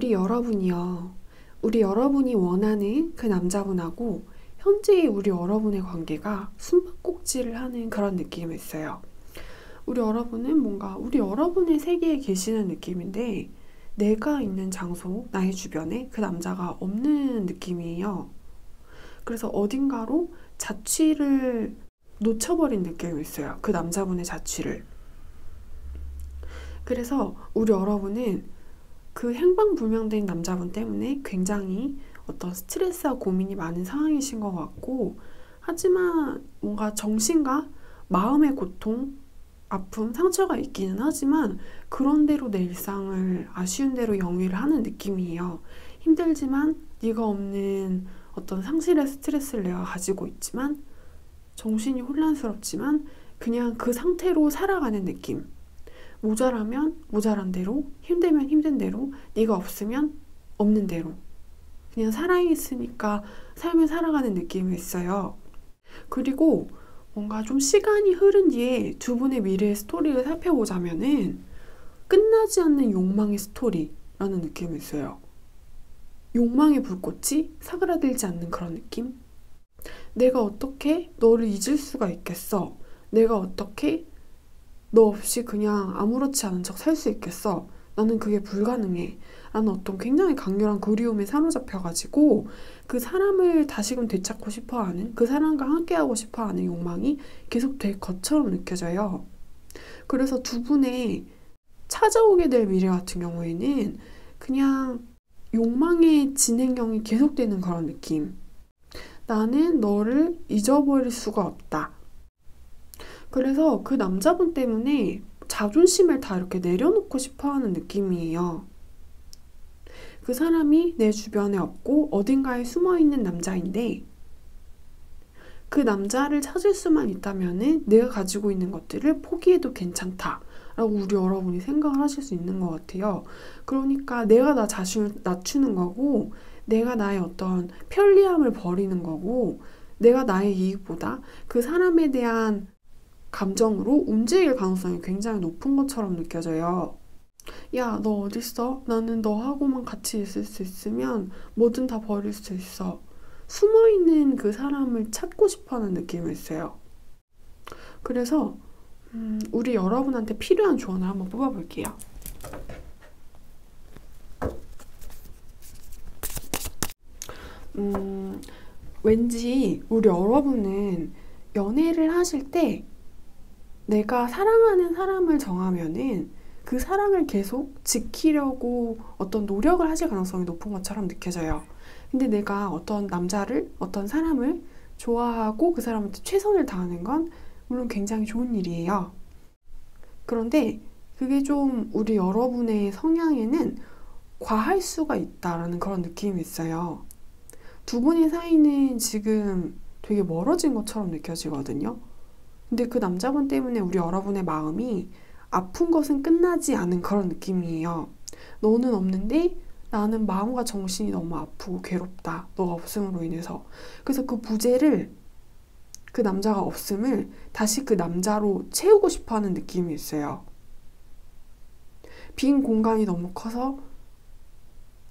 우리 여러분이요. 우리 여러분이 원하는 그 남자분하고 현재의 우리 여러분의 관계가 숨바꼭질을 하는 그런 느낌이 있어요. 우리 여러분은 뭔가 우리 여러분의 세계에 계시는 느낌인데 내가 있는 장소, 나의 주변에 그 남자가 없는 느낌이에요. 그래서 어딘가로 자취를 놓쳐버린 느낌이 있어요. 그 남자분의 자취를. 그래서 우리 여러분은 그 행방불명된 남자분 때문에 굉장히 어떤 스트레스와 고민이 많은 상황이신 것 같고, 하지만 뭔가 정신과 마음의 고통, 아픔, 상처가 있기는 하지만 그런 대로 내 일상을 아쉬운 대로 영위를 하는 느낌이에요. 힘들지만 네가 없는 어떤 상실의 스트레스를 내가 가지고 있지만 정신이 혼란스럽지만 그냥 그 상태로 살아가는 느낌. 모자라면 모자란 대로, 힘들면 힘든 대로, 네가 없으면 없는 대로 그냥 살아있으니까 삶을 살아가는 느낌이 있어요. 그리고 뭔가 좀 시간이 흐른 뒤에 두 분의 미래의 스토리를 살펴보자면은 끝나지 않는 욕망의 스토리라는 느낌이 있어요. 욕망의 불꽃이 사그라들지 않는 그런 느낌? 내가 어떻게 너를 잊을 수가 있겠어? 내가 어떻게 너 없이 그냥 아무렇지 않은 척 살 수 있겠어? 나는 그게 불가능해. 라는 어떤 굉장히 강렬한 그리움에 사로잡혀가지고 그 사람을 다시금 되찾고 싶어하는, 그 사람과 함께하고 싶어하는 욕망이 계속 될 것처럼 느껴져요. 그래서 두 분의 찾아오게 될 미래 같은 경우에는 그냥 욕망의 진행형이 계속되는 그런 느낌. 나는 너를 잊어버릴 수가 없다. 그래서 그 남자분 때문에 자존심을 다 이렇게 내려놓고 싶어 하는 느낌이에요. 그 사람이 내 주변에 없고 어딘가에 숨어있는 남자인데 그 남자를 찾을 수만 있다면 내가 가지고 있는 것들을 포기해도 괜찮다 라고 우리 여러분이 생각을 하실 수 있는 것 같아요. 그러니까 내가 나 자신을 낮추는 거고 내가 나의 어떤 편리함을 버리는 거고 내가 나의 이익보다 그 사람에 대한 감정으로 움직일 가능성이 굉장히 높은 것처럼 느껴져요. 야, 너 어딨어? 나는 너하고만 같이 있을 수 있으면 뭐든 다 버릴 수 있어. 숨어있는 그 사람을 찾고 싶어하는 느낌이 있어요. 그래서 우리 여러분한테 필요한 조언을 한번 뽑아볼게요. 왠지 우리 여러분은 연애를 하실 때 내가 사랑하는 사람을 정하면은 그 사랑을 계속 지키려고 어떤 노력을 하실 가능성이 높은 것처럼 느껴져요. 근데 내가 어떤 남자를, 어떤 사람을 좋아하고 그 사람한테 최선을 다하는 건 물론 굉장히 좋은 일이에요. 그런데 그게 좀 우리 여러분의 성향에는 과할 수가 있다라는 그런 느낌이 있어요. 두 분의 사이는 지금 되게 멀어진 것처럼 느껴지거든요. 근데 그 남자분 때문에 우리 여러분의 마음이 아픈 것은 끝나지 않은 그런 느낌이에요. 너는 없는데 나는 마음과 정신이 너무 아프고 괴롭다. 너가 없음으로 인해서. 그래서 그 부재를, 그 남자가 없음을 다시 그 남자로 채우고 싶어 하는 느낌이 있어요. 빈 공간이 너무 커서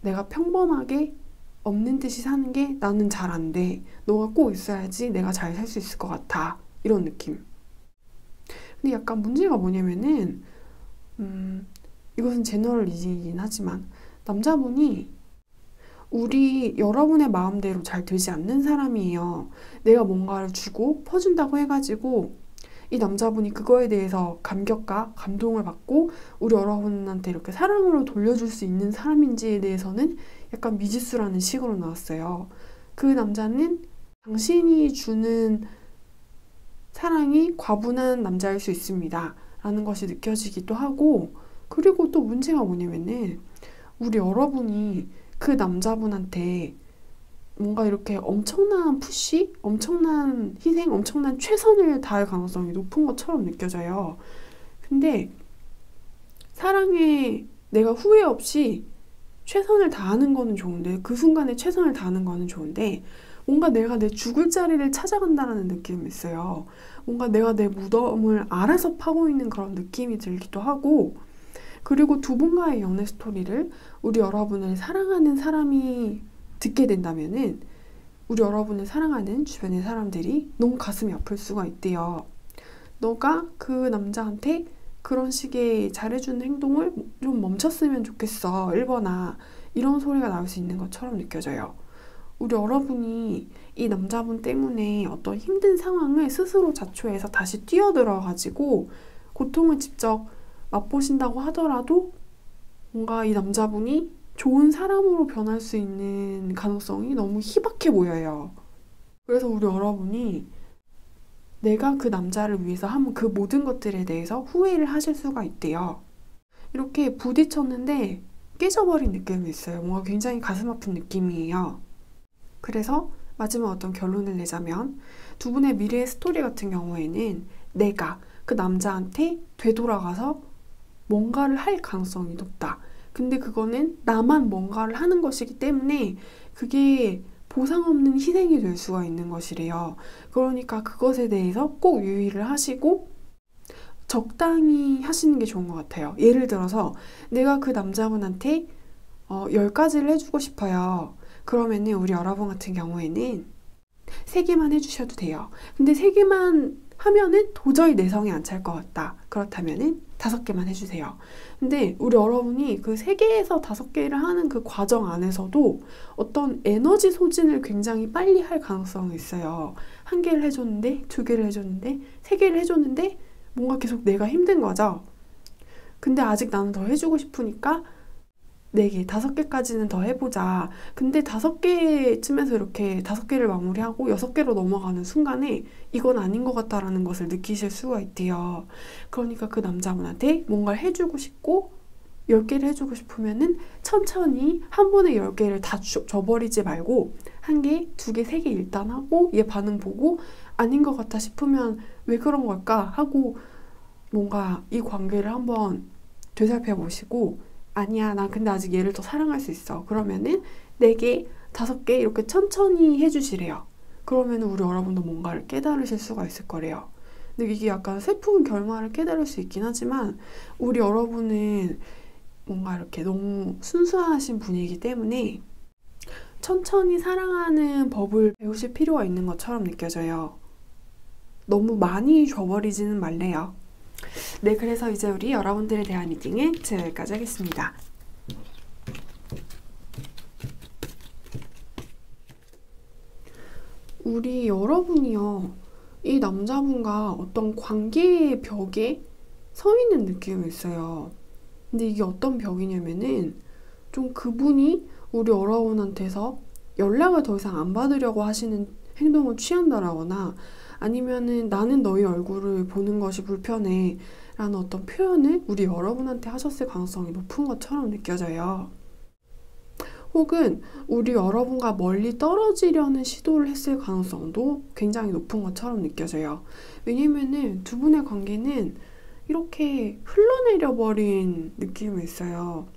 내가 평범하게 없는 듯이 사는 게 나는 잘 안 돼. 너가 꼭 있어야지 내가 잘 살 수 있을 것 같아. 이런 느낌. 근데 약간 문제가 뭐냐면은 이것은 제너럴이긴 하지만 남자분이 우리 여러분의 마음대로 잘 되지 않는 사람이에요. 내가 뭔가를 주고 퍼준다고 해가지고 이 남자분이 그거에 대해서 감격과 감동을 받고 우리 여러분한테 이렇게 사랑으로 돌려줄 수 있는 사람인지에 대해서는 약간 미지수라는 식으로 나왔어요. 그 남자는 당신이 주는 사랑이 과분한 남자일 수 있습니다. 라는 것이 느껴지기도 하고, 그리고 또 문제가 뭐냐면은 우리 여러분이 그 남자분한테 뭔가 이렇게 엄청난 푸시, 엄청난 희생, 엄청난 최선을 다할 가능성이 높은 것처럼 느껴져요. 근데 사랑에 내가 후회 없이 최선을 다하는 거는 좋은데, 그 순간에 최선을 다하는 거는 좋은데 뭔가 내가 내 죽을 자리를 찾아간다는 느낌이 있어요. 뭔가 내가 내 무덤을 알아서 파고 있는 그런 느낌이 들기도 하고, 그리고 두 분과의 연애 스토리를 우리 여러분을 사랑하는 사람이 듣게 된다면은 우리 여러분을 사랑하는 주변의 사람들이 너무 가슴이 아플 수가 있대요. 너가 그 남자한테 그런 식의 잘해주는 행동을 좀 멈췄으면 좋겠어. 1번아. 이런 소리가 나올 수 있는 것처럼 느껴져요. 우리 여러분이 이 남자분 때문에 어떤 힘든 상황을 스스로 자초해서 다시 뛰어들어가지고 고통을 직접 맛보신다고 하더라도 뭔가 이 남자분이 좋은 사람으로 변할 수 있는 가능성이 너무 희박해 보여요. 그래서 우리 여러분이 내가 그 남자를 위해서 한 그 모든 것들에 대해서 후회를 하실 수가 있대요. 이렇게 부딪혔는데 깨져버린 느낌이 있어요. 뭔가 굉장히 가슴 아픈 느낌이에요. 그래서 마지막 어떤 결론을 내자면 두 분의 미래의 스토리 같은 경우에는 내가 그 남자한테 되돌아가서 뭔가를 할 가능성이 높다. 근데 그거는 나만 뭔가를 하는 것이기 때문에 그게 보상 없는 희생이 될 수가 있는 것이래요. 그러니까 그것에 대해서 꼭 유의를 하시고 적당히 하시는 게 좋은 것 같아요. 예를 들어서 내가 그 남자분한테 10가지를 해주고 싶어요. 그러면은 우리 여러분 같은 경우에는 3개만 해주셔도 돼요. 근데 3개만 하면은 도저히 내 성에 안 찰 것 같다. 그렇다면은 5개만 해주세요. 근데 우리 여러분이 그 3개에서 5개를 하는 그 과정 안에서도 어떤 에너지 소진을 굉장히 빨리 할 가능성이 있어요. 1개를 해줬는데, 2개를 해줬는데, 3개를 해줬는데 뭔가 계속 내가 힘든 거죠. 근데 아직 나는 더 해주고 싶으니까 4개, 5개까지는 더 해보자. 근데 5개쯤에서 이렇게 5개를 마무리하고 6개로 넘어가는 순간에 이건 아닌 것 같다라는 것을 느끼실 수가 있대요. 그러니까 그 남자분한테 뭔가를 해주고 싶고 10개를 해주고 싶으면은 천천히 한 번에 10개를 다 줘버리지 말고 1개, 2개, 3개 일단 하고 얘 반응 보고 아닌 것 같아 싶으면 왜 그런 걸까 하고 뭔가 이 관계를 한번 되살펴 보시고 아니야, 난 근데 아직 얘를 더 사랑할 수 있어. 그러면은 4개, 5개 이렇게 천천히 해주시래요. 그러면 우리 여러분도 뭔가를 깨달으실 수가 있을 거래요. 근데 이게 약간 슬픈 결말을 깨달을 수 있긴 하지만 우리 여러분은 뭔가 이렇게 너무 순수하신 분이기 때문에 천천히 사랑하는 법을 배우실 필요가 있는 것처럼 느껴져요. 너무 많이 줘버리지는 말래요. 네, 그래서 이제 우리 여러분들에 대한 리딩은 제가 여기까지 하겠습니다. 우리 여러분이요, 이 남자분과 어떤 관계의 벽에 서 있는 느낌이 있어요. 근데 이게 어떤 벽이냐면은 좀 그분이 우리 여러분한테서 연락을 더 이상 안 받으려고 하시는 행동을 취한다라거나 아니면은 나는 너의 얼굴을 보는 것이 불편해 라는 어떤 표현을 우리 여러분한테 하셨을 가능성이 높은 것처럼 느껴져요. 혹은 우리 여러분과 멀리 떨어지려는 시도를 했을 가능성도 굉장히 높은 것처럼 느껴져요. 왜냐면은 두 분의 관계는 이렇게 흘러내려 버린 느낌이 있어요.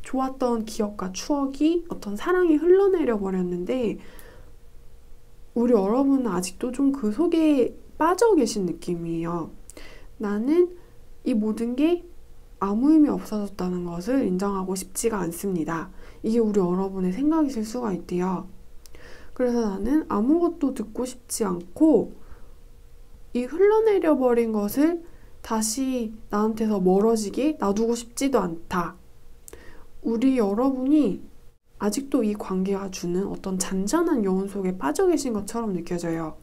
좋았던 기억과 추억이 어떤 사랑이 흘러내려 버렸는데 우리 여러분은 아직도 좀 그 속에 빠져 계신 느낌이에요. 나는 이 모든 게 아무 의미 없어졌다는 것을 인정하고 싶지가 않습니다. 이게 우리 여러분의 생각이실 수가 있대요. 그래서 나는 아무것도 듣고 싶지 않고 이 흘러내려 버린 것을 다시 나한테서 멀어지게 놔두고 싶지도 않다. 우리 여러분이 아직도 이 관계가 주는 어떤 잔잔한 여운 속에 빠져 계신 것처럼 느껴져요.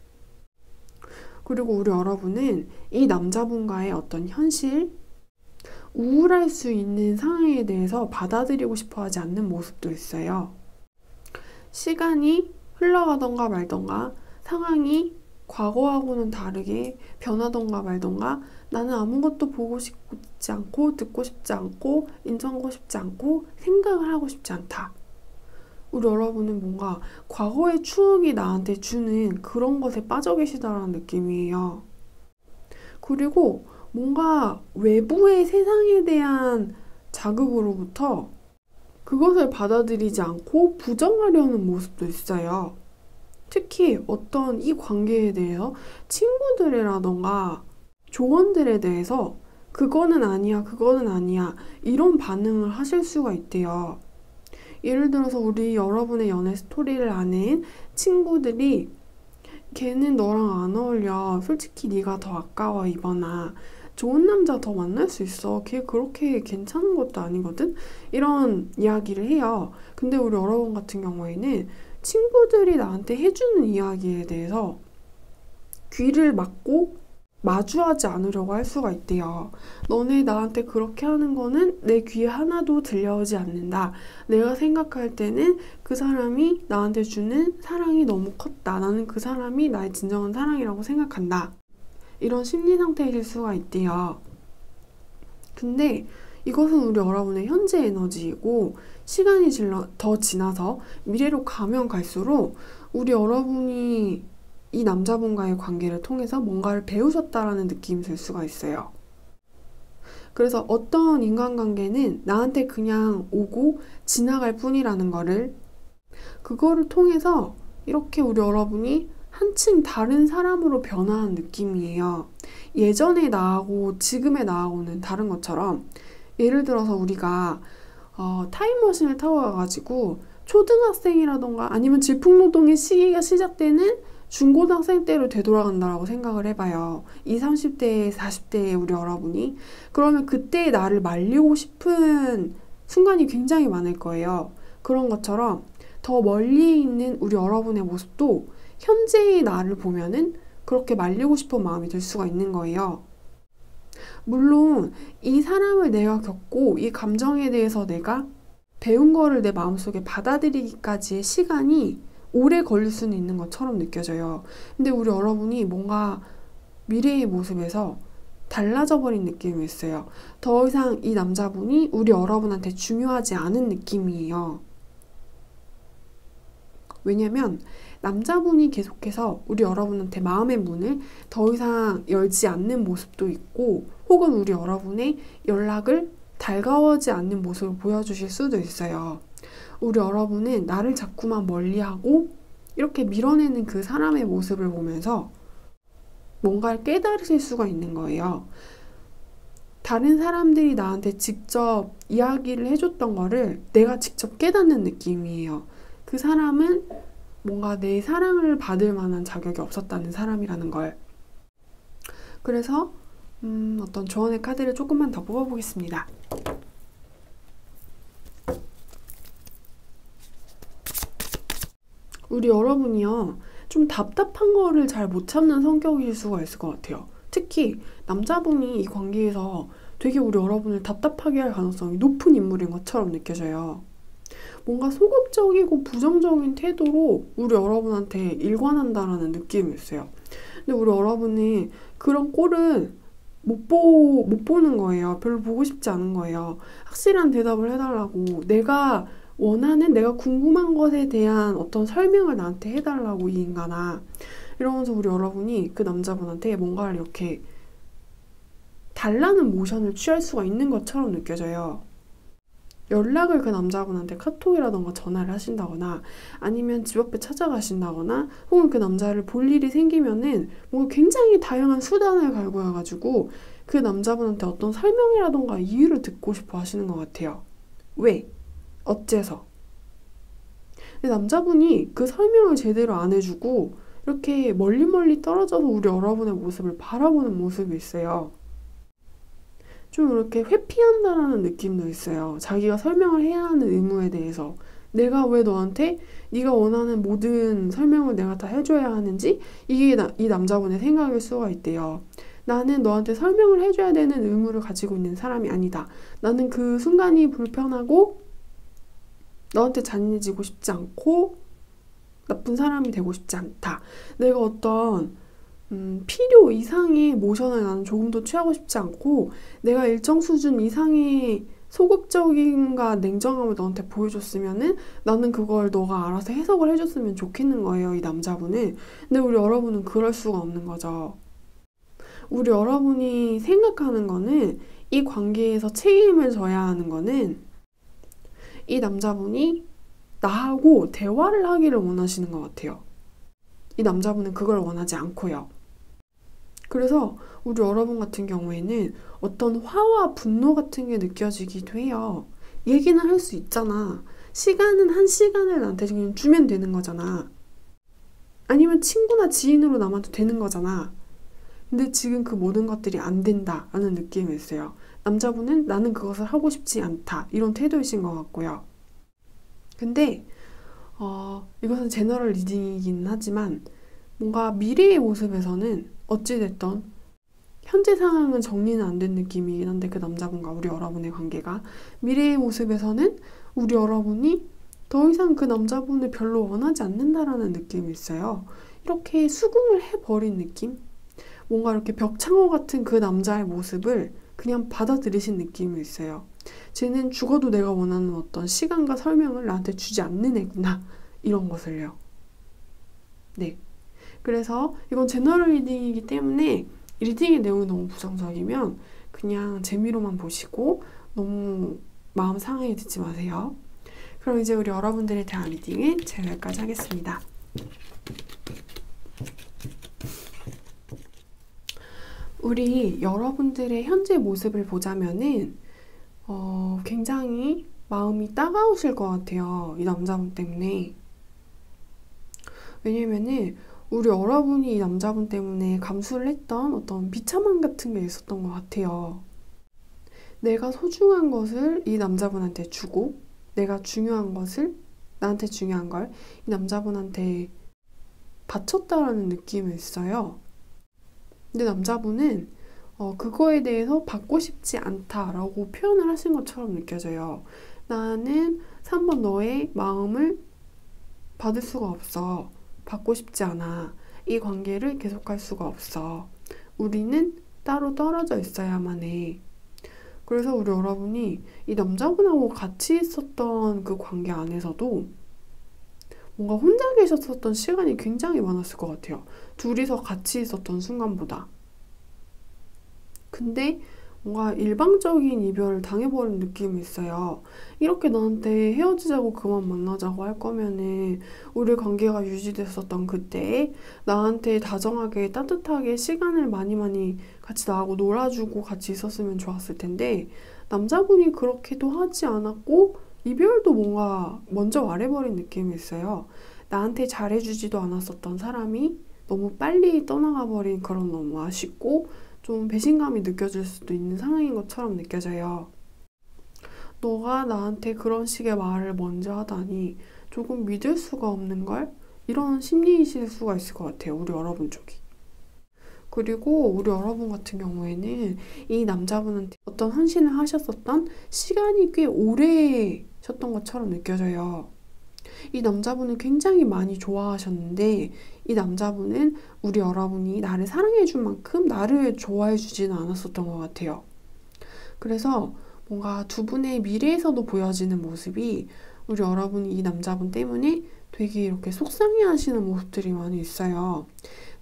그리고 우리 여러분은 이 남자분과의 어떤 현실, 우울할 수 있는 상황에 대해서 받아들이고 싶어 하지 않는 모습도 있어요. 시간이 흘러가던가 말던가 상황이 과거하고는 다르게 변하던가 말던가 나는 아무것도 보고 싶지 않고 듣고 싶지 않고 인정하고 싶지 않고 생각을 하고 싶지 않다. 우리 여러분은 뭔가 과거의 추억이 나한테 주는 그런 것에 빠져 계시다라는 느낌이에요. 그리고 뭔가 외부의 세상에 대한 자극으로부터 그것을 받아들이지 않고 부정하려는 모습도 있어요. 특히 어떤 이 관계에 대해서 친구들이라던가 조언들에 대해서 그거는 아니야, 그거는 아니야. 이런 반응을 하실 수가 있대요. 예를 들어서 우리 여러분의 연애 스토리를 아는 친구들이 걔는 너랑 안 어울려. 솔직히 네가 더 아까워, 이번아. 좋은 남자 더 만날 수 있어. 걔 그렇게 괜찮은 것도 아니거든? 이런 이야기를 해요. 근데 우리 여러분 같은 경우에는 친구들이 나한테 해주는 이야기에 대해서 귀를 막고 마주하지 않으려고 할 수가 있대요. 너네 나한테 그렇게 하는 거는 내 귀에 하나도 들려오지 않는다. 내가 생각할 때는 그 사람이 나한테 주는 사랑이 너무 컸다. 나는 그 사람이 나의 진정한 사랑이라고 생각한다. 이런 심리 상태일 수가 있대요. 근데 이것은 우리 여러분의 현재 에너지이고 시간이 더 지나서 미래로 가면 갈수록 우리 여러분이 이 남자분과의 관계를 통해서 뭔가를 배우셨다라는 느낌이 들 수가 있어요. 그래서 어떤 인간관계는 나한테 그냥 오고 지나갈 뿐이라는 거를 그거를 통해서 이렇게 우리 여러분이 한층 다른 사람으로 변화한 느낌이에요. 예전의 나하고 지금의 나하고는 다른 것처럼 예를 들어서 우리가 타임머신을 타고 가가지고 초등학생이라던가 아니면 질풍노동의 시기가 시작되는 중고등학생 때로 되돌아간다라고 생각을 해봐요. 20, 30대, 40대의 우리 여러분이. 그러면 그때의 나를 말리고 싶은 순간이 굉장히 많을 거예요. 그런 것처럼 더 멀리 있는 우리 여러분의 모습도 현재의 나를 보면은 그렇게 말리고 싶은 마음이 들 수가 있는 거예요. 물론 이 사람을 내가 겪고 이 감정에 대해서 내가 배운 거를 내 마음속에 받아들이기까지의 시간이 오래 걸릴 수는 있는 것처럼 느껴져요. 근데 우리 여러분이 뭔가 미래의 모습에서 달라져 버린 느낌이 있어요. 더 이상 이 남자분이 우리 여러분한테 중요하지 않은 느낌이에요. 왜냐면 남자분이 계속해서 우리 여러분한테 마음의 문을 더 이상 열지 않는 모습도 있고 혹은 우리 여러분의 연락을 달가워하지 않는 모습을 보여주실 수도 있어요. 우리 여러분은 나를 자꾸만 멀리하고 이렇게 밀어내는 그 사람의 모습을 보면서 뭔가를 깨달으실 수가 있는 거예요. 다른 사람들이 나한테 직접 이야기를 해줬던 거를 내가 직접 깨닫는 느낌이에요. 그 사람은 뭔가 내 사랑을 받을 만한 자격이 없었다는 사람이라는 걸. 그래서 어떤 조언의 카드를 조금만 더 뽑아보겠습니다. 우리 여러분이요, 좀 답답한 거를 잘 못 참는 성격일 수가 있을 것 같아요. 특히 남자분이 이 관계에서 되게 우리 여러분을 답답하게 할 가능성이 높은 인물인 것처럼 느껴져요. 뭔가 소극적이고 부정적인 태도로 우리 여러분한테 일관한다라는 느낌이 있어요. 근데 우리 여러분이 그런 꼴은 못 보는 거예요. 별로 보고 싶지 않은 거예요. 확실한 대답을 해달라고, 내가 원하는, 내가 궁금한 것에 대한 어떤 설명을 나한테 해달라고, 이 인간아. 이러면서 우리 여러분이 그 남자분한테 뭔가를 이렇게 달라는 모션을 취할 수가 있는 것처럼 느껴져요. 연락을 그 남자분한테 카톡이라던가 전화를 하신다거나 아니면 집 앞에 찾아가신다거나 혹은 그 남자를 볼 일이 생기면은 뭔가 굉장히 다양한 수단을 갈구해가지고 그 남자분한테 어떤 설명이라던가 이유를 듣고 싶어 하시는 것 같아요. 왜? 어째서? 근데 남자분이 그 설명을 제대로 안 해주고 이렇게 멀리 떨어져서 우리 여러분의 모습을 바라보는 모습이 있어요. 좀 이렇게 회피한다라는 느낌도 있어요. 자기가 설명을 해야 하는 의무에 대해서. 내가 왜 너한테 네가 원하는 모든 설명을 내가 다 해줘야 하는지, 이게 이 남자분의 생각일 수가 있대요. 나는 너한테 설명을 해줘야 되는 의무를 가지고 있는 사람이 아니다. 나는 그 순간이 불편하고 너한테 잔인해지고 싶지 않고 나쁜 사람이 되고 싶지 않다. 내가 어떤 필요 이상의 모션을 나는 조금도 취하고 싶지 않고 내가 일정 수준 이상의 소극적인가 냉정함을 너한테 보여줬으면은 나는 그걸 너가 알아서 해석을 해줬으면 좋겠는 거예요, 이 남자분은. 근데 우리 여러분은 그럴 수가 없는 거죠. 우리 여러분이 생각하는 거는, 이 관계에서 책임을 져야 하는 거는 이 남자분이 나하고 대화를 하기를 원하시는 것 같아요. 이 남자분은 그걸 원하지 않고요. 그래서 우리 여러분 같은 경우에는 어떤 화와 분노 같은 게 느껴지기도 해요. 얘기는 할 수 있잖아. 시간은 한 시간을 나한테 그냥 주면 되는 거잖아. 아니면 친구나 지인으로 남아도 되는 거잖아. 근데 지금 그 모든 것들이 안 된다라는 느낌이 있어요. 남자분은 나는 그것을 하고 싶지 않다. 이런 태도이신 것 같고요. 근데 이것은 제너럴 리딩이긴 하지만 뭔가 미래의 모습에서는 어찌됐던 현재 상황은 정리는 안 된 느낌이긴 한데 그 남자분과 우리 여러분의 관계가 미래의 모습에서는 우리 여러분이 더 이상 그 남자분을 별로 원하지 않는다라는 느낌이 있어요. 이렇게 수긍을 해버린 느낌? 뭔가 이렇게 벽창호 같은 그 남자의 모습을 그냥 받아들이신 느낌이 있어요. 쟤는 죽어도 내가 원하는 어떤 시간과 설명을 나한테 주지 않는 애구나. 이런 것을요. 네. 그래서 이건 제너럴 리딩이기 때문에 리딩의 내용이 너무 부정적이면 그냥 재미로만 보시고 너무 마음 상하게 듣지 마세요. 그럼 이제 우리 여러분들에 대한 리딩은 제가 여기까지 하겠습니다. 우리 여러분들의 현재 모습을 보자면은 굉장히 마음이 따가우실 것 같아요. 이 남자분 때문에. 왜냐면은 우리 여러분이 이 남자분 때문에 감수를 했던 어떤 비참함 같은 게 있었던 것 같아요. 내가 소중한 것을 이 남자분한테 주고 내가 중요한 것을 나한테 중요한 걸 이 남자분한테 바쳤다라는 느낌이 있어요. 근데 남자분은 그거에 대해서 받고 싶지 않다라고 표현을 하신 것처럼 느껴져요. 나는 3번 너의 마음을 받을 수가 없어. 받고 싶지 않아. 이 관계를 계속할 수가 없어. 우리는 따로 떨어져 있어야만 해. 그래서 우리 여러분이 이 남자분하고 같이 있었던 그 관계 안에서도 뭔가 혼자 계셨었던 시간이 굉장히 많았을 것 같아요. 둘이서 같이 있었던 순간보다. 근데 뭔가 일방적인 이별을 당해버린 느낌이 있어요. 이렇게 나한테 헤어지자고 그만 만나자고 할 거면은 우리 관계가 유지됐었던 그때 나한테 다정하게 따뜻하게 시간을 많이 같이 나하고 놀아주고 같이 있었으면 좋았을 텐데 남자분이 그렇게도 하지 않았고 이별도 뭔가 먼저 말해버린 느낌이 있어요. 나한테 잘해주지도 않았었던 사람이 너무 빨리 떠나가 버린 그런 너무 아쉽고 좀 배신감이 느껴질 수도 있는 상황인 것처럼 느껴져요. 너가 나한테 그런 식의 말을 먼저 하다니 조금 믿을 수가 없는 걸? 이런 심리이실 수가 있을 것 같아요. 우리 여러분 쪽이. 그리고 우리 여러분 같은 경우에는 이 남자분한테 어떤 헌신을 하셨었던 시간이 꽤 오래셨던 것처럼 느껴져요. 이 남자분은 굉장히 많이 좋아하셨는데 이 남자분은 우리 여러분이 나를 사랑해준 만큼 나를 좋아해주지는 않았었던 것 같아요. 그래서 뭔가 두 분의 미래에서도 보여지는 모습이 우리 여러분이 이 남자분 때문에 되게 이렇게 속상해하시는 모습들이 많이 있어요.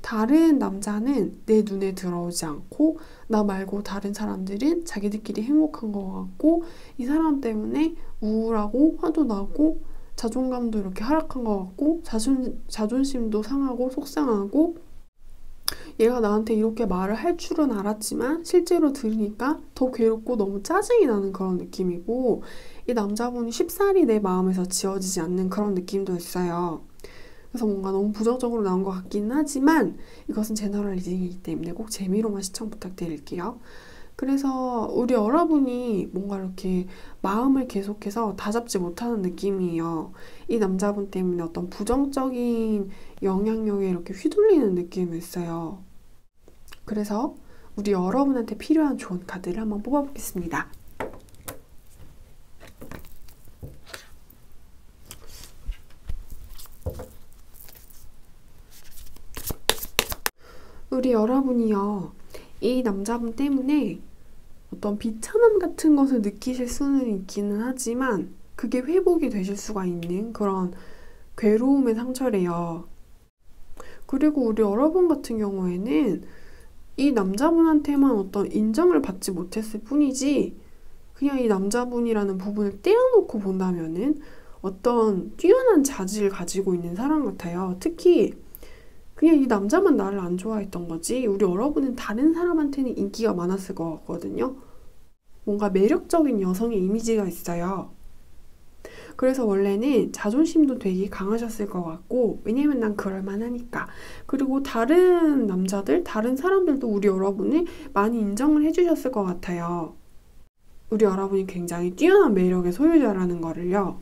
다른 남자는 내 눈에 들어오지 않고 나 말고 다른 사람들은 자기들끼리 행복한 것 같고 이 사람 때문에 우울하고 화도 나고 자존감도 이렇게 하락한 것 같고 자존심도 상하고 속상하고 얘가 나한테 이렇게 말을 할 줄은 알았지만 실제로 들으니까 더 괴롭고 너무 짜증이 나는 그런 느낌이고 이 남자분이 쉽사리 내 마음에서 지워지지 않는 그런 느낌도 있어요. 그래서 뭔가 너무 부정적으로 나온 것 같긴 하지만 이것은 제너럴 리딩이기 때문에 꼭 재미로만 시청 부탁드릴게요. 그래서 우리 여러분이 뭔가 이렇게 마음을 계속해서 다잡지 못하는 느낌이에요. 이 남자분 때문에 어떤 부정적인 영향력에 이렇게 휘둘리는 느낌이 있어요. 그래서 우리 여러분한테 필요한 좋은 카드를 한번 뽑아보겠습니다. 우리 여러분이요. 이 남자분 때문에 어떤 비참함 같은 것을 느끼실 수는 있기는 하지만 그게 회복이 되실 수가 있는 그런 괴로움의 상처래요. 그리고 우리 여러분 같은 경우에는 이 남자분한테만 어떤 인정을 받지 못했을 뿐이지 그냥 이 남자분이라는 부분을 떼어놓고 본다면은 어떤 뛰어난 자질을 가지고 있는 사람 같아요. 특히 그냥 이 남자만 나를 안 좋아했던 거지 우리 여러분은 다른 사람한테는 인기가 많았을 것 같거든요. 뭔가 매력적인 여성의 이미지가 있어요. 그래서 원래는 자존심도 되게 강하셨을 것 같고 왜냐면 난 그럴 만하니까. 그리고 다른 남자들, 다른 사람들도 우리 여러분을 많이 인정을 해주셨을 것 같아요. 우리 여러분이 굉장히 뛰어난 매력의 소유자라는 거를요.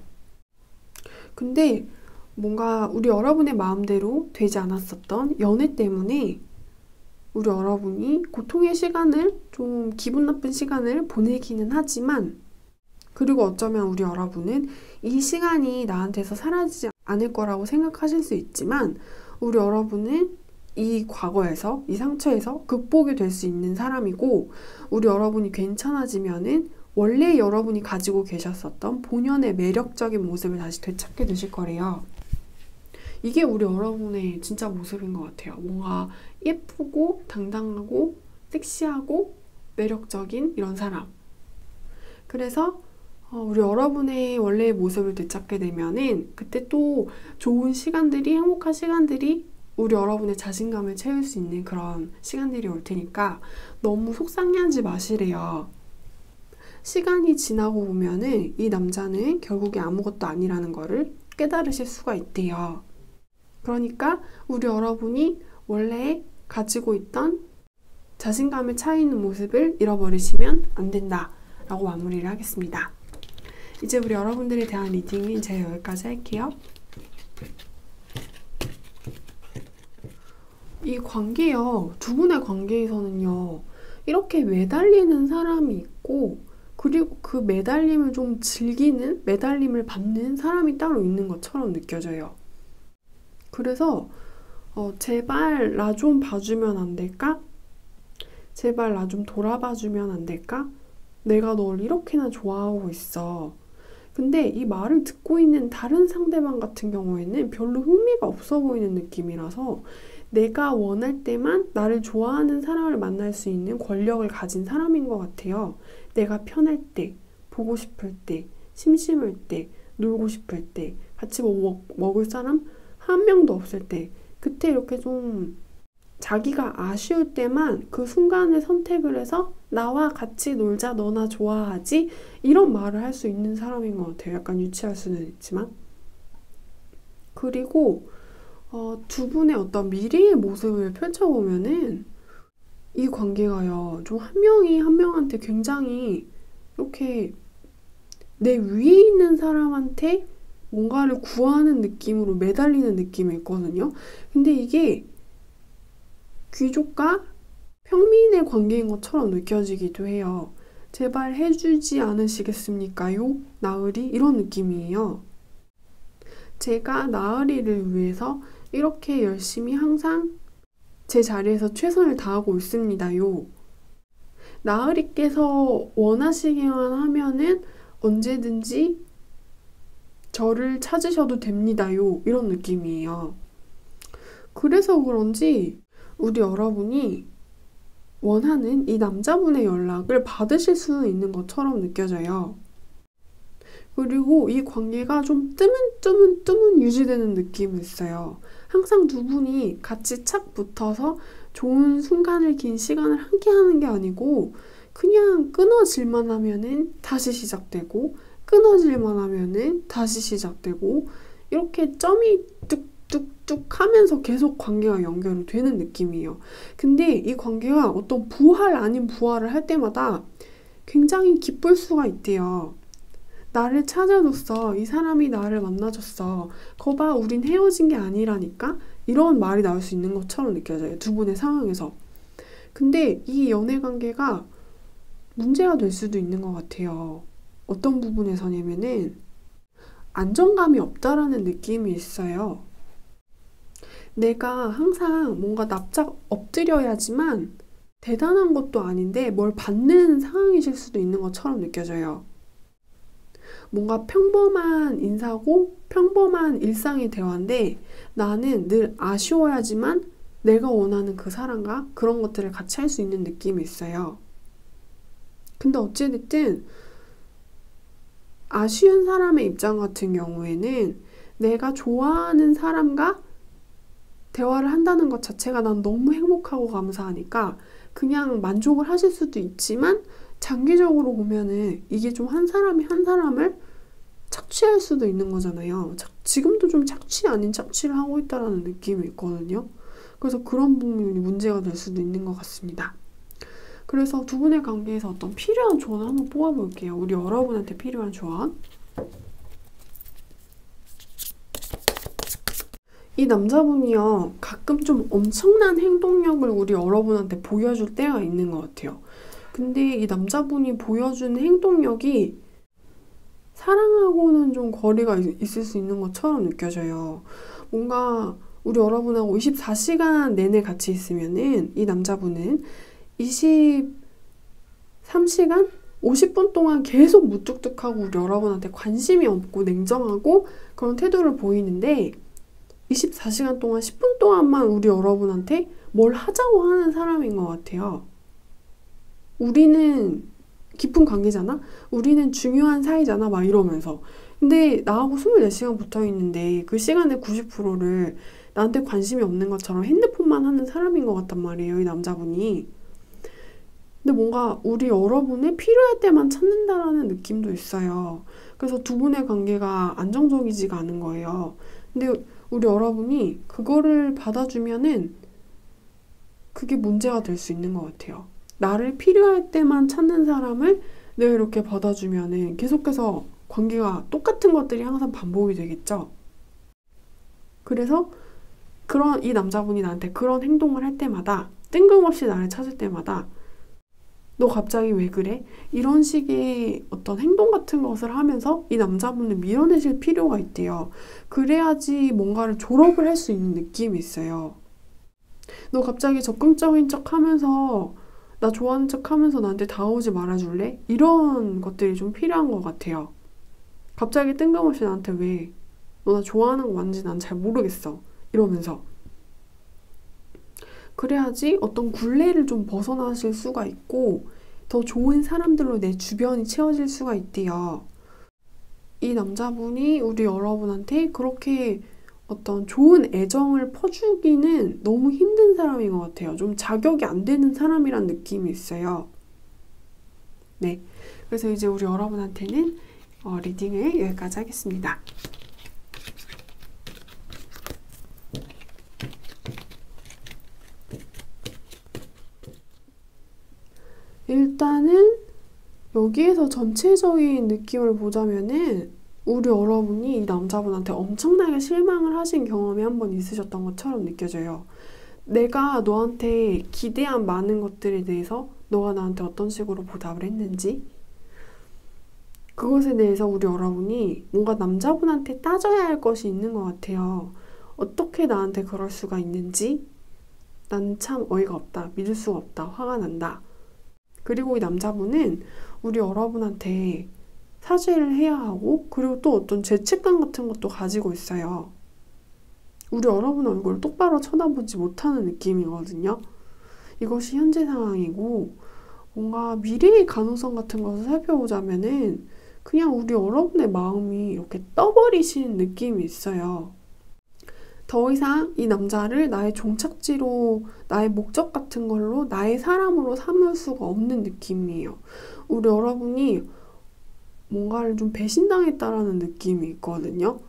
근데 뭔가 우리 여러분의 마음대로 되지 않았었던 연애 때문에 우리 여러분이 고통의 시간을 좀 기분 나쁜 시간을 보내기는 하지만 그리고 어쩌면 우리 여러분은 이 시간이 나한테서 사라지지 않을 거라고 생각하실 수 있지만 우리 여러분은 이 과거에서 이 상처에서 극복이 될 수 있는 사람이고 우리 여러분이 괜찮아지면은 원래 여러분이 가지고 계셨었던 본연의 매력적인 모습을 다시 되찾게 되실 거래요. 이게 우리 여러분의 진짜 모습인 것 같아요. 뭔가 예쁘고 당당하고 섹시하고 매력적인 이런 사람. 그래서 우리 여러분의 원래의 모습을 되찾게 되면은 그때 또 좋은 시간들이, 행복한 시간들이 우리 여러분의 자신감을 채울 수 있는 그런 시간들이 올 테니까 너무 속상해하지 마시래요. 시간이 지나고 보면은 이 남자는 결국에 아무것도 아니라는 거를 깨달으실 수가 있대요. 그러니까 우리 여러분이 원래 가지고 있던 자신감을 차이는 모습을 잃어버리시면 안 된다 라고 마무리를 하겠습니다. 이제 우리 여러분들에 대한 리딩은 제가 여기까지 할게요. 이 관계요, 두 분의 관계에서는요, 이렇게 매달리는 사람이 있고 그리고 그 매달림을 좀 즐기는, 매달림을 받는 사람이 따로 있는 것처럼 느껴져요. 그래서 제발 나 좀 봐주면 안 될까? 제발 나 좀 돌아봐주면 안 될까? 내가 널 이렇게나 좋아하고 있어. 근데 이 말을 듣고 있는 다른 상대방 같은 경우에는 별로 흥미가 없어 보이는 느낌이라서 내가 원할 때만 나를 좋아하는 사람을 만날 수 있는 권력을 가진 사람인 것 같아요. 내가 편할 때, 보고 싶을 때, 심심할 때, 놀고 싶을 때, 같이 뭐 먹을 사람 한 명도 없을 때, 그때 이렇게 좀 자기가 아쉬울 때만 그 순간에 선택을 해서 나와 같이 놀자, 너나 좋아하지? 이런 말을 할 수 있는 사람인 것 같아요. 약간 유치할 수는 있지만. 그리고 두 분의 어떤 미래의 모습을 펼쳐보면은 이 관계가요, 좀 한 명이 한 명한테 굉장히 이렇게 내 위에 있는 사람한테 뭔가를 구하는 느낌으로 매달리는 느낌이 있거든요. 근데 이게 귀족과 평민의 관계인 것처럼 느껴지기도 해요. 제발 해주지 않으시겠습니까요? 나으리? 이런 느낌이에요. 제가 나으리를 위해서 이렇게 열심히 항상 제 자리에서 최선을 다하고 있습니다요. 나으리께서 원하시기만 하면은 언제든지 저를 찾으셔도 됩니다요. 이런 느낌이에요. 그래서 그런지 우리 여러분이 원하는 이 남자분의 연락을 받으실 수 있는 것처럼 느껴져요. 그리고 이 관계가 좀 뜨문뜨문 유지되는 느낌이 있어요. 항상 두 분이 같이 착 붙어서 좋은 순간을, 긴 시간을 함께 하는 게 아니고 그냥 끊어질만 하면은 다시 시작되고 끊어질만 하면은 다시 시작되고 이렇게 점이 뚝뚝뚝 하면서 계속 관계가 연결이 되는 느낌이에요. 근데 이 관계가 어떤 부활 아닌 부활을 할 때마다 굉장히 기쁠 수가 있대요. 나를 찾아줬어. 이 사람이 나를 만나줬어. 거봐, 우린 헤어진 게 아니라니까? 이런 말이 나올 수 있는 것처럼 느껴져요. 두 분의 상황에서. 근데 이 연애 관계가 문제가 될 수도 있는 것 같아요. 어떤 부분에서냐면은 안정감이 없다라는 느낌이 있어요. 내가 항상 뭔가 납작 엎드려야지만 대단한 것도 아닌데 뭘 받는 상황이실 수도 있는 것처럼 느껴져요. 뭔가 평범한 인사고 평범한 일상의 대화인데 나는 늘 아쉬워야지만 내가 원하는 그 사람과 그런 것들을 같이 할 수 있는 느낌이 있어요. 근데 어찌됐든 아쉬운 사람의 입장 같은 경우에는 내가 좋아하는 사람과 대화를 한다는 것 자체가 난 너무 행복하고 감사하니까 그냥 만족을 하실 수도 있지만 장기적으로 보면은 이게 좀 한 사람이 한 사람을 착취할 수도 있는 거잖아요. 지금도 좀 착취 아닌 착취를 하고 있다라는 느낌이 있거든요. 그래서 그런 부분이 문제가 될 수도 있는 것 같습니다. 그래서 두 분의 관계에서 어떤 필요한 조언을 한번 뽑아볼게요. 우리 여러분한테 필요한 조언. 이 남자분이요, 가끔 좀 엄청난 행동력을 우리 여러분한테 보여줄 때가 있는 것 같아요. 근데 이 남자분이 보여주는 행동력이 사랑하고는 좀 거리가 있을 수 있는 것처럼 느껴져요. 뭔가 우리 여러분하고 24시간 내내 같이 있으면은 이 남자분은 23시간? 50분 동안 계속 무뚝뚝하고 우리 여러분한테 관심이 없고 냉정하고 그런 태도를 보이는데 24시간 동안 10분 동안만 우리 여러분한테 뭘 하자고 하는 사람인 것 같아요. 우리는 깊은 관계잖아? 우리는 중요한 사이잖아? 막 이러면서. 근데 나하고 24시간 붙어 있는데 그 시간의 90%를 나한테 관심이 없는 것처럼 핸드폰만 하는 사람인 것 같단 말이에요, 이 남자분이. 근데 뭔가 우리 여러분이 필요할 때만 찾는다라는 느낌도 있어요. 그래서 두 분의 관계가 안정적이지가 않은 거예요. 근데 우리 여러분이 그거를 받아주면은 그게 문제가 될 수 있는 것 같아요. 나를 필요할 때만 찾는 사람을 내가 이렇게 받아주면은 계속해서 관계가 똑같은 것들이 항상 반복이 되겠죠. 그래서 이 남자분이 나한테 그런 행동을 할 때마다 뜬금없이 나를 찾을 때마다 너 갑자기 왜 그래? 이런 식의 어떤 행동 같은 것을 하면서 이 남자분을 밀어내실 필요가 있대요. 그래야지 뭔가를 졸업을 할 수 있는 느낌이 있어요. 너 갑자기 적극적인 척 하면서 나 좋아하는 척 하면서 나한테 다가오지 말아줄래? 이런 것들이 좀 필요한 것 같아요. 갑자기 뜬금없이 나한테 왜? 너 나 좋아하는 거 맞는지 난 잘 모르겠어. 이러면서. 그래야지 어떤 굴레를 좀 벗어나실 수가 있고 더 좋은 사람들로 내 주변이 채워질 수가 있대요. 이 남자분이 우리 여러분한테 그렇게 어떤 좋은 애정을 퍼주기는 너무 힘든 사람인 것 같아요. 좀 자격이 안 되는 사람이란 느낌이 있어요. 네, 그래서 이제 우리 여러분한테는 리딩을 여기까지 하겠습니다. 일단은 여기에서 전체적인 느낌을 보자면은 우리 여러분이 이 남자분한테 엄청나게 실망을 하신 경험이 한번 있으셨던 것처럼 느껴져요. 내가 너한테 기대한 많은 것들에 대해서 너가 나한테 어떤 식으로 보답을 했는지 그것에 대해서 우리 여러분이 뭔가 남자분한테 따져야 할 것이 있는 것 같아요. 어떻게 나한테 그럴 수가 있는지 나는 참 어이가 없다. 믿을 수가 없다. 화가 난다. 그리고 이 남자분은 우리 여러분한테 사죄를 해야 하고 그리고 또 어떤 죄책감 같은 것도 가지고 있어요. 우리 여러분 얼굴을 똑바로 쳐다보지 못하는 느낌이거든요. 이것이 현재 상황이고 뭔가 미래의 가능성 같은 것을 살펴보자면은 그냥 우리 여러분의 마음이 이렇게 떠버리신 느낌이 있어요. 더 이상 이 남자를 나의 종착지로 나의 목적 같은 걸로 나의 사람으로 삼을 수가 없는 느낌이에요. 우리 여러분이 뭔가를 좀 배신당했다라는 느낌이 있거든요.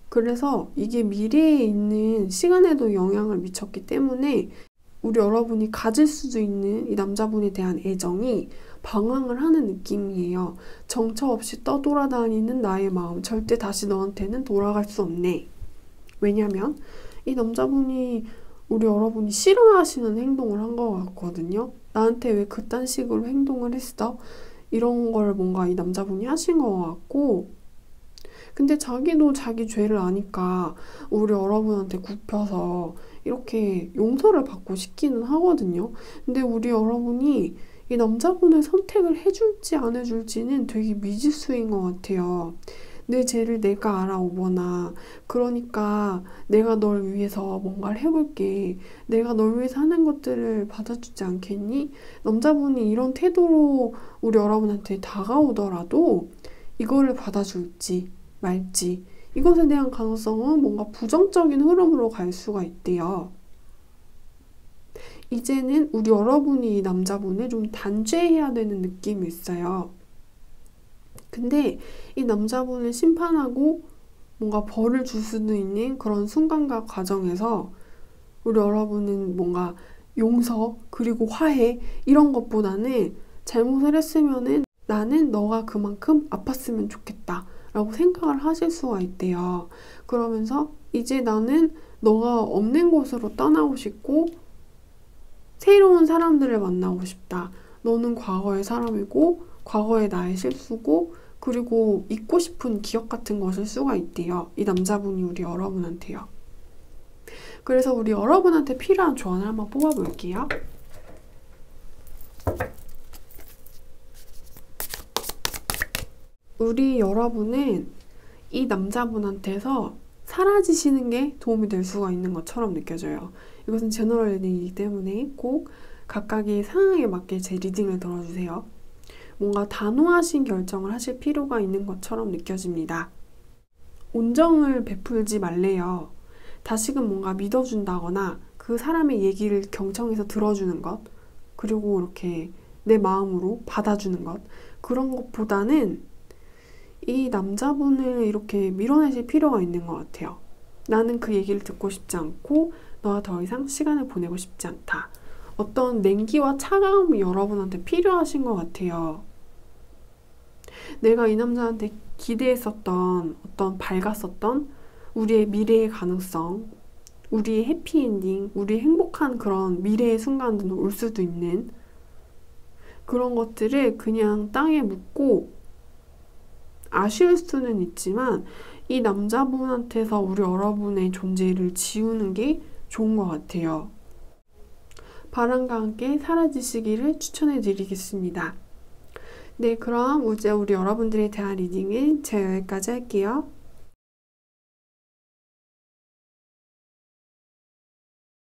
그래서 이게 미래에 있는 시간에도 영향을 미쳤기 때문에 우리 여러분이 가질 수도 있는 이 남자분에 대한 애정이 방황을 하는 느낌이에요. 정처 없이 떠돌아다니는 나의 마음 절대 다시 너한테는 돌아갈 수 없네. 왜냐면 이 남자분이 우리 여러분이 싫어하시는 행동을 한 것 같거든요. 나한테 왜 그딴 식으로 행동을 했어? 이런 걸 뭔가 이 남자분이 하신 것 같고 근데 자기도 자기 죄를 아니까 우리 여러분한테 굽혀서 이렇게 용서를 받고 싶기는 하거든요. 근데 우리 여러분이 이 남자분의 선택을 해줄지 안 해줄지는 되게 미지수인 것 같아요. 내 죄를 내가 알아, 오거나 그러니까 내가 널 위해서 뭔가를 해볼게. 내가 널 위해서 하는 것들을 받아주지 않겠니? 남자분이 이런 태도로 우리 여러분한테 다가오더라도 이거를 받아줄지 말지 이것에 대한 가능성은 뭔가 부정적인 흐름으로 갈 수가 있대요. 이제는 우리 여러분이 이 남자분을 좀 단죄해야 되는 느낌이 있어요. 근데 이 남자분을 심판하고 뭔가 벌을 줄 수도 있는 그런 순간과 과정에서 우리 여러분은 뭔가 용서 그리고 화해 이런 것보다는 잘못을 했으면은 나는 너가 그만큼 아팠으면 좋겠다 라고 생각을 하실 수가 있대요. 그러면서 이제 나는 너가 없는 곳으로 떠나고 싶고 새로운 사람들을 만나고 싶다. 너는 과거의 사람이고 과거의 나의 실수고 그리고 잊고 싶은 기억 같은 것일 수가 있대요. 이 남자분이 우리 여러분한테요. 그래서 우리 여러분한테 필요한 조언을 한번 뽑아볼게요. 우리 여러분은 이 남자분한테서 사라지시는 게 도움이 될 수가 있는 것처럼 느껴져요. 이것은 제너럴 리딩이기 때문에 꼭 각각의 상황에 맞게 제 리딩을 들어주세요. 뭔가 단호하신 결정을 하실 필요가 있는 것처럼 느껴집니다. 온정을 베풀지 말래요. 다시금 뭔가 믿어준다거나 그 사람의 얘기를 경청해서 들어주는 것, 그리고 이렇게 내 마음으로 받아주는 것, 그런 것보다는 이 남자분을 이렇게 밀어내실 필요가 있는 것 같아요. 나는 그 얘기를 듣고 싶지 않고 너와 더 이상 시간을 보내고 싶지 않다. 어떤 냉기와 차가움이 여러분한테 필요하신 것 같아요. 내가 이 남자한테 기대했었던 어떤 밝았었던 우리의 미래의 가능성, 우리의 해피엔딩, 우리의 행복한 그런 미래의 순간들도 올 수도 있는 그런 것들을 그냥 땅에 묻고 아쉬울 수는 있지만 이 남자분한테서 우리 여러분의 존재를 지우는 게 좋은 것 같아요. 바람과 함께 사라지시기를 추천해 드리겠습니다. 네, 그럼 이제 우리 여러분들에 대한 리딩은 제가 여기까지 할게요.